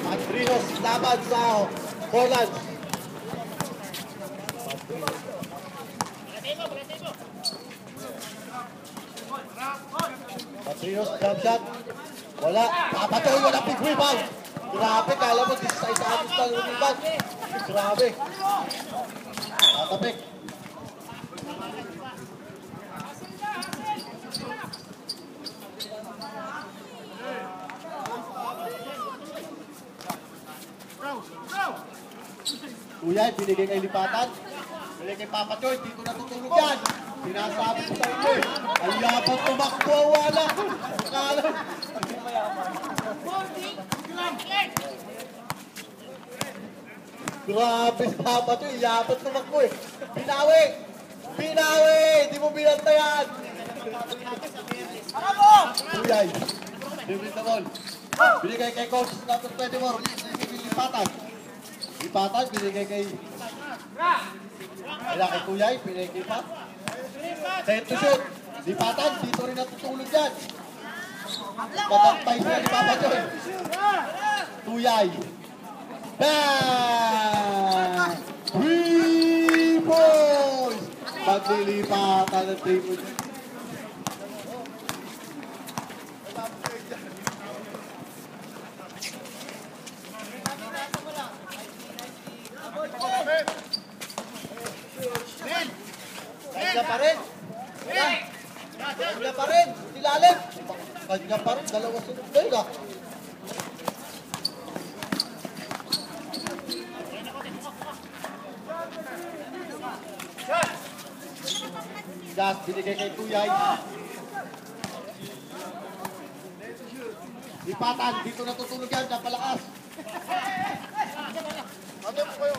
Andrinos laban sa Portland. Andrinos jump shot. Wala. Papatoy, wala big rebound. Grabe, kala mo 16 anos lang rebound. Grabe. Tatapik. Kuya, binigay kay lipatan. Binigay kay Papa Choy, dito natutulog yan. Sinasabi ko sa inyo eh. Ang yabang tumakbo, wala. Kala. Grabe si Papa Choy, yabang tumakbo eh. Binawi! Binawi! Di mo binantayan! Kuya, binigay sa ball. Binigay kay coach number 24. Lipatan. Lipatan, binigay kay... Wala kay Kuyay, binigay pa. Set to shoot. Lipatan, dito rin natutulog yan. Patampay siya ni Papa Joy. Kuyay. Bang! 3 points! Paglilipatan ng 3 points. Kanya pa rin. Kanya pa rin. Ilalim. Kanya pa rin. Dalawa sunod na yun ah. Gas, binigay kay Tuyay. Lipatan, dito natutulog yan. Napalakas. Ano po kayo?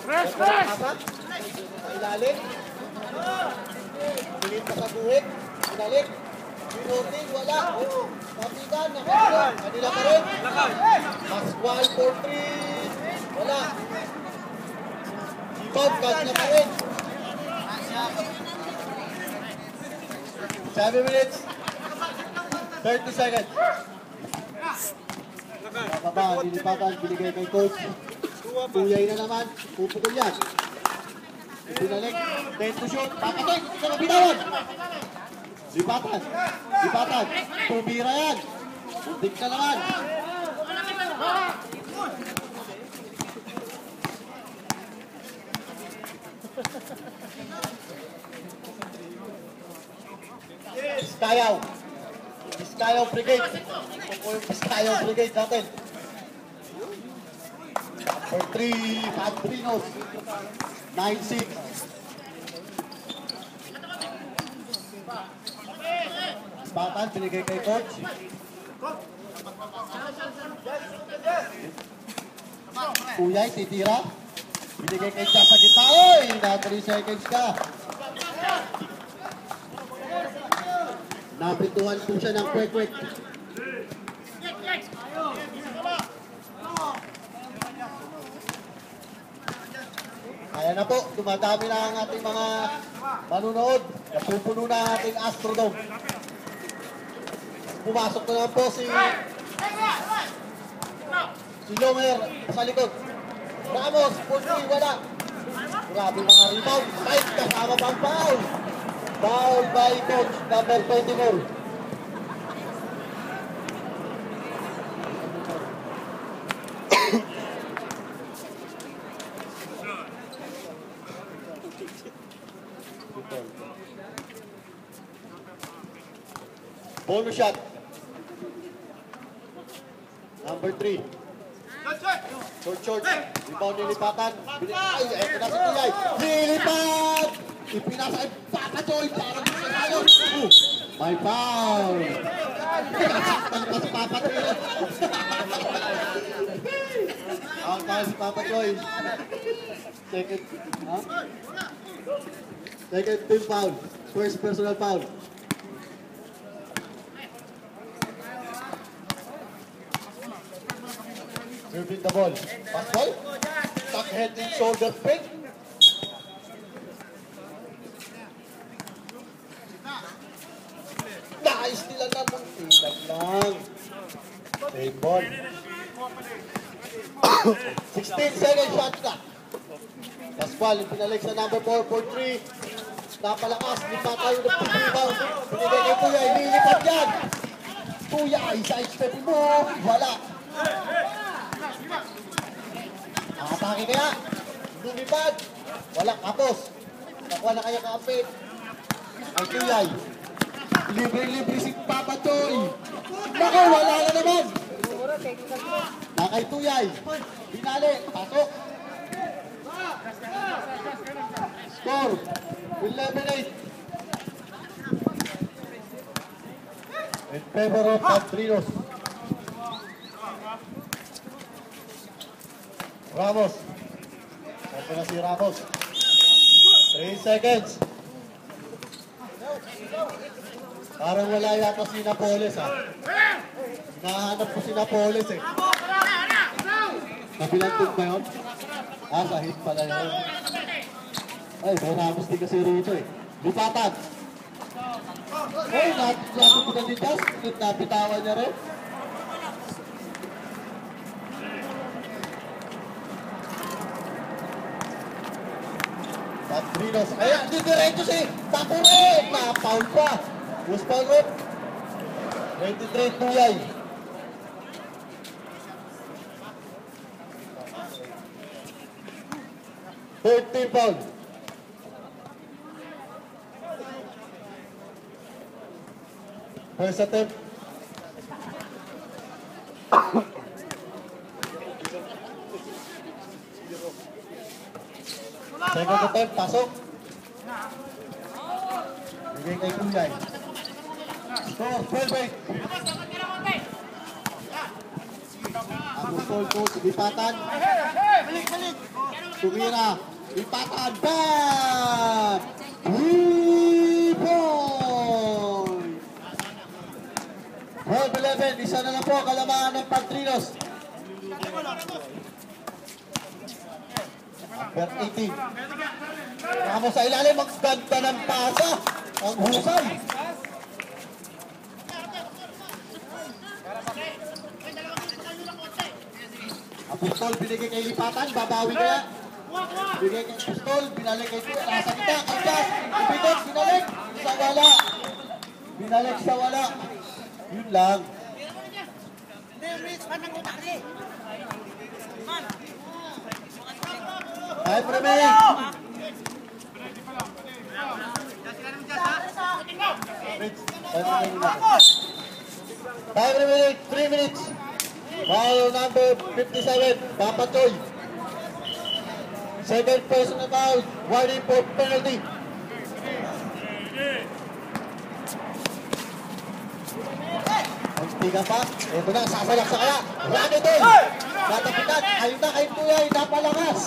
Rest! Ilalim. Pilit pa sa buhit. Pinalik. Pinutin, wala. Kapitan, nakapila. Kanila pa rin. Maswal for 3. Wala. Rebound, kanila pa rin. 7 minutes. 30 seconds. Bababa, nilipatan, binigay kay coach. Tuyay na naman, pupukul yan. Pinalik, 10 to shoot, papatay, sa kabitawan. Lipatan, lipatan, tumira yan. Muntik na naman. Biskayaw. Biskayaw Brigade. Ito yung Biskayaw Brigade natin. For 3, Andrinos. 9-6. Batan, binigay kay coach. Kuyay, titira. Binigay kay Chas sa gitna. Oy! Na 3 seconds ka. Napintuhan po siya ng kwek-kwek. Kaya na po, dumadami na ang ating mga manunood. Napupuno na ang ating Astrodome. Pumasok na naman po si Lomer sa likod. Ramos, 40, wala. Grabe mga rebound. Fight, kasama pang foul. Foul by coach number 24. Bonus shot. Number 3. Short. Rebound nilipatan. Ay, eto na si Tuyay. Nilipat! Ipinasa ay Papa Choy. Parang ayaw. May foul. Nasaktan pa si Papa Choy. Ang kaya si Papa Choy. Second. Ha? Second team foul. First personal foul. Serving the ball. Pass ball. Tuck head and shoulder fake. Ayos nila naman. Ilan lang. Save ball. 16 seconds shot clock. Pascual, pinalik sa number 4 for 3. Napalakas, lipat tayo ng rebound. Pinigay kay Kuya, ililipat yan. Kuya, isa-step mo. Wala. Nakatake kaya. Lumipad. Wala, kapos. Nakuha na kaya kapit. Ay Kuya. Libre-libre si Papa Choy. Naku, wala na naman. Nakay Tuyay. Binali, pasok. Score, 11-8. In favor of Patrinos. Ramos. Ito na si Ramos. 3 seconds. Parang wala yata si Napoles ha. Nahanap ko si Napoles eh. Kabilang team ba yun? Ah, sa hit pala yun. Ay, may Ramos din kasi rito eh. Lupatan. Ay, natin ko na din das. Napitawan niya rin. Patrinos. Ay, hindi diretso si Takure. Na-foul pa. Who's foul rep? 23 Tuyay. Third team foul. First attempt. Second attempt, pasok. Bigay kay Tuyay. Score, 12-8. Agustol to, lipatan. Tumira, lipatan, bam! 3 point! 12-11, isa na lang po kalamangan ng Patrinos. Number 18. Ramos sa ilalim, ang ganda ng pasa. Ang husay. Apostol, binigay kay lipatan, babawi kaya. Binigay kay Apostol, binalik kay Tuya, nasa kita, kaldas, ibigot, binalik, sa wala. Binalik sa wala. Yun lang. 5 remaining. 5 remaining, 3 minutes. Foul number 57, Papa Choy. Second personal foul, warning for penalty. Tiga pa, ito na, sasalak sa kaya. Rani doon. Natapitan, ayun na kay Tuyay, napalakas.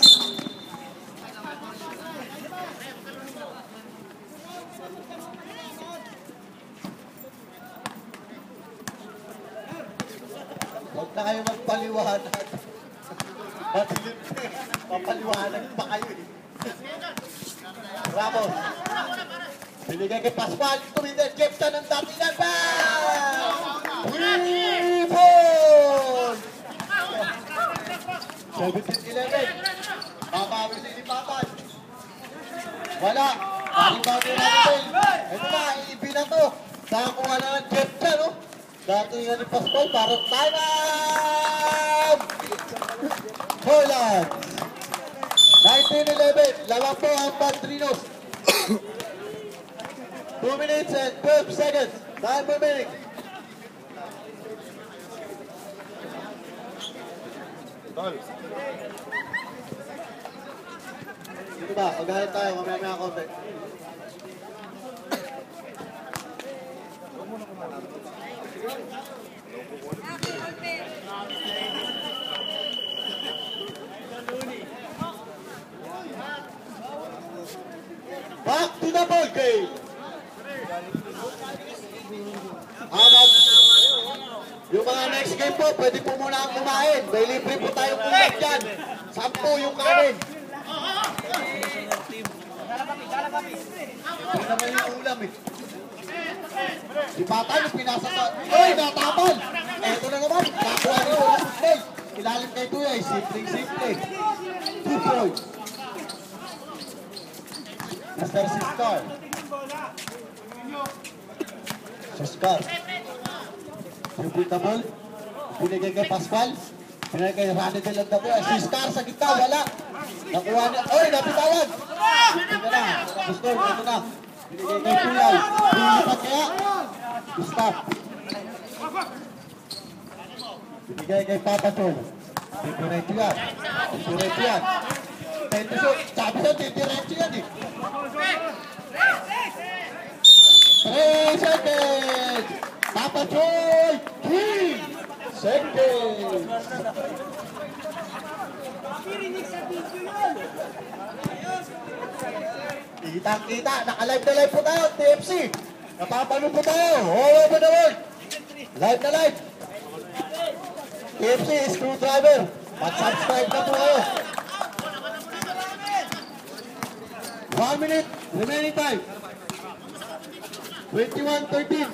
Huwag na kayo magpaliwanag. Papaliwanag pa kayo eh. Ramos. Binigay kay Pascual. Tumindin, Jepson ng datingan. Bam! 3 points! 17-11. Babawi si Lipatan. Wala. Palibaw din natin. Ito na, iibi na to. Nakakuha na ng Jepson, no? Dati nga ni Pascual, parang time out! Holland. 19-11. Lamang po ang Patrinos. 2 minutes and 12 seconds. Time remaining. Dito ba? Paghalit tayo. Mamaya konti. Back to the ball game. Yung mga next game po, pwede po muna ang kumain. May libre po tayong kulit dyan. 10 yung kanin. Hindi naman yung ulam eh. Lipatan, pinasa sa... Oy, natapal! Eto na naman, nakuha niyo yung football. Ilalim kay Tuyay, simple. 2 points. Mr. Siskar. Siskar. Yung the ball. Binigay kay Pascual. Binigay kay Rani de Landapo. Siskar sa gitna, wala. Nakuha niya. Oy, napitawan! Ito na, gusto, ito na. Binigay kay Tuyay. Binilipat kaya. Stop. Binigay kay Papa Chol. Diretso yan. Diretso yan. Tenso, sabi siya, diretso yan eh. 3 seconds. Papa Chol. 3 seconds. Kitang-kita. Naka-live na live po tayo. TFC. Napapanood po tayo. All over the world. Live na live. TFC Screwdriver. Mag-subscribe na po kayo. 1 minute. Remaining time. 21-13.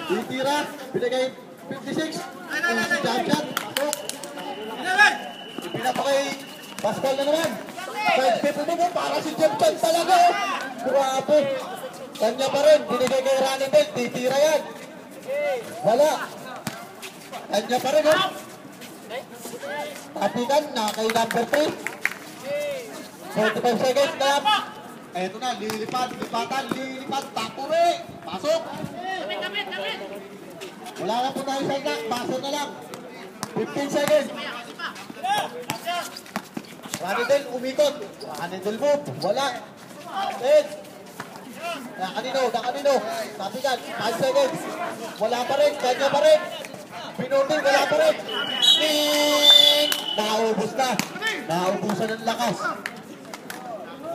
Titira. Binigay 56. Jump shot. Pinapa kay Pascual na naman. Side step mo para si Jump shot talaga. Grabe. Kanya pa rin. Binigay kay Ranibel. Titira yan. Wala. Kanya pa rin. Tapikan na kay number 3. 45 seconds na. Eto na. Lipatan. Takure. Pasok. Wala na po tayo sa inak. Pasok na lang. 15 seconds. Ranidel umikot. Ranidel move. Wala. 10. Nakanino. Tapikan. 5 seconds. Wala pa rin. Kanya pa rin. Pinutin. Wala pa rin. Nakaubos na. Nakaubusan ng lakas.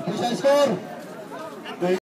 Official score.